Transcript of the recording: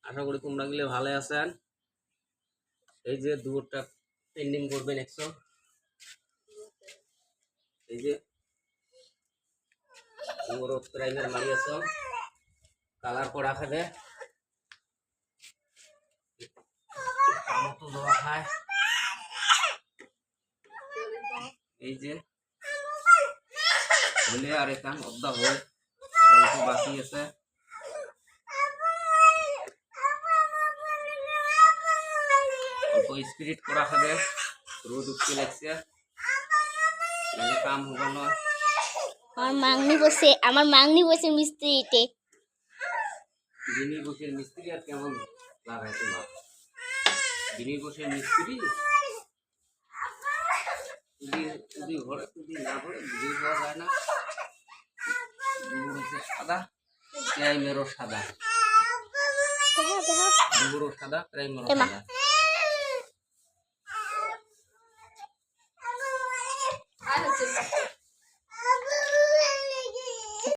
আশা করি তোমরা গেলে ভালো আছেন। এই যে দুটা পেন্ডিং করবেন 100। এই যে পুরো প্রাইমার মারি আছে, কালার করা খাবে মতো দেওয়া খায়। এই যে হলে আর এখান অর্ধা হয়, অল্প বাকি আছে। অল্প স্পিরিট করা খাবে, রোদ উঠতে লাগছে, কাম হবে না। আমার মাংনি বসে মিস্ত্রিতে। দিনী বসে মিস্ত্রি আর কেমন লাগায় তোমার? দিনী বসে মিস্ত্রি যদি ঘরে যদি না ভরে বুঝে পাওয়া যায় না। হচ্ছে সাদা, প্রাইমেরও সাদা, সাদা প্রাইমেরও সাদা।